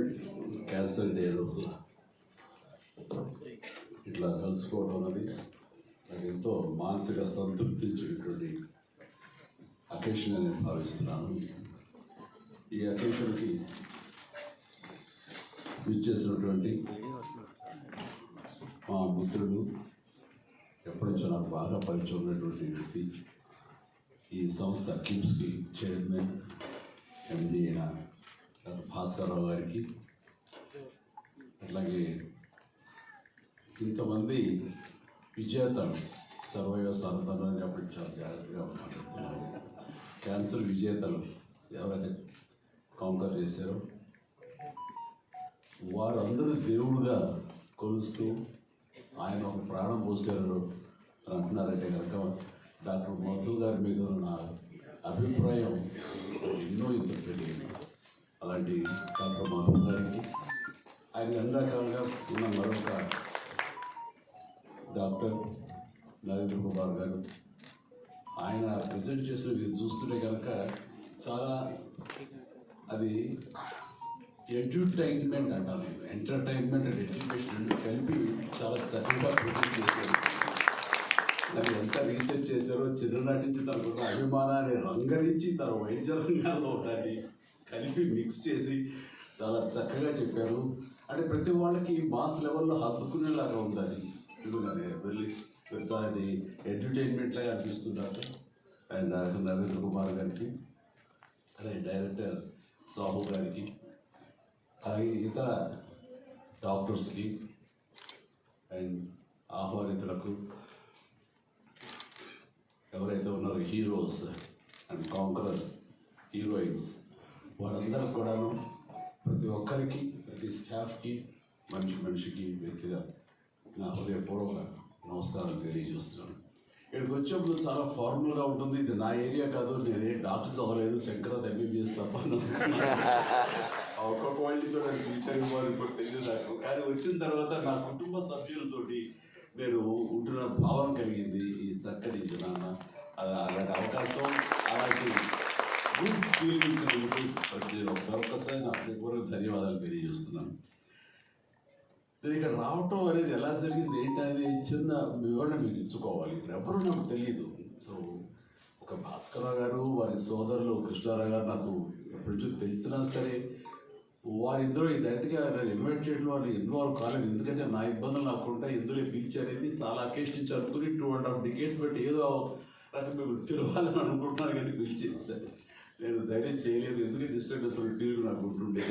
World cancer day రోజు ఇట్లా కలుసుకోవడం అనేది నాకు ఎంతో మానసిక సంతృప్తి ఇచ్చేటువంటి అకేషన్ అని నేను భావిస్తున్నాను. ఈ అకేషన్కి ఇచ్చేసినటువంటి మా మిత్రుడు, ఎప్పటి నుంచో నాకు బాగా పరిచయం ఉన్నటువంటి వ్యక్తి, ఈ సంస్థ కిమ్స్కి చైర్మన్ ఎండి అయిన డాక్టర్ భాస్కర్రావు గారికి, అట్లాగే ఇంతమంది విజేతలు సర్వైవర్స్ అందరం కాబట్టి చాలా జాగ్రత్తగా మాట్లాడుతున్నారు. క్యాన్సర్ విజేతలు ఎవరైతే కాంకర్ చేశారో వారందరూ దేవుడుగా కొలుస్తూ ఆయన ఒక ప్రాణం పోసారు అని అంటున్నారంటే కనుక డాక్టర్ మధు గారి మీద ఉన్న అభిప్రాయం ఎన్నో ఇంత పెరిగింది. అలాంటి డాక్టర్ మధు గారికి ఆయన అందాకాలంగా ఉన్న మరొక డాక్టర్ నరేంద్ర కుమార్ గారు, ఆయన ప్రజెంట్ చేసిన ఇది చూస్తుంటే కనుక చాలా అది ఎడ్యుటైన్మెంట్ అంటాను. ఎంటర్టైన్మెంట్ అండ్ ఎడ్యుకేషన్ కలిపి చాలా చక్కగా ప్రజెంట్ చేశారు. దాన్ని ఎంత రీసెర్చ్ చేశారో, చిన్ననాటి నుంచి తనకున్న అభిమానాన్ని రంగరించి తన వైద్య రంగాల్లో దాన్ని కలిపి మిక్స్ చేసి చాలా చక్కగా చెప్పారు. అంటే ప్రతి వాళ్ళకి మాస్ లెవెల్లో హత్తుకునేలాగా ఉంది. అది ఇదిగానే వెళ్ళి అది ఎంటర్టైన్మెంట్ లాగా అనిపిస్తున్నారు. అండ్ డాక్టర్ నరేంద్ర కుమార్ గారికి, అలాగే డైరెక్టర్ సాహు గారికి, అలాగే ఇతర డాక్టర్స్కి అండ్ ఆహ్వానితులకు, ఎవరైతే ఉన్నారో హీరోస్ అండ్ కాంకరర్స్, హీరోయిన్స్, వారందరూ కూడాను ప్రతి ఒక్కరికి, ప్రతి స్టాఫ్కి, మనిషికి వ్యక్తిగా నా హృదయపూర్వక నమస్కారాలు తెలియజేస్తున్నాను. ఇక్కడికి వచ్చేప్పుడు చాలా ఫార్మల్గా ఉంటుంది. ఇది నా ఏరియా కాదు, నేనే డాక్టర్ చదవలేదు, శంకరాద్ ఎంబీబీఎస్ తప్ప ఒక్కొక్క వాళ్ళతో నాకు టీచర్ ఇవ్వాలి కూడా తెలియదు నాకు. కానీ వచ్చిన తర్వాత నా కుటుంబ సభ్యులతోటి నేను ఉంటున్న భావన కలిగింది. ఈ చక్కని నాన్న అలాంటి అవకాశం, అలాంటి గుడ్ ఫీలింగ్స్ మరొకసారి నా హృదయపూర్వక ధన్యవాదాలు తెలియజేస్తున్నాను. నేను ఇక్కడ రావటం అనేది ఎలా జరిగింది ఏంటనేది చిన్న వివరణ మీకు ఇచ్చుకోవాలి. ఎవరు నాకు తెలియదు. సో ఒక భాస్కరరావు గారు, వారి సోదరులు కృష్ణారావు గారు నాకు ఎప్పటి నుంచో తెలిసినా సరే వారిద్దరూ డైరెక్ట్గా ఇన్వైట్ చేయడం వాళ్ళు ఇన్వాల్వ్ కాలేదు. ఎందుకంటే నా ఇబ్బందులు నాకు ఉంటాయి, ఇందులో పిలిచి అనేది చాలా అకేషన్ అనుకుని 2.5 decades బట్టి ఏదో రకంగా పిలవాలని అనుకుంటున్నాను. కానీ పిలిచి నేను ధైర్యం చేయలేదు. ఎందుకంటే డిస్టర్బెన్స్ ఫీల్ నాకు ఉంటుండే.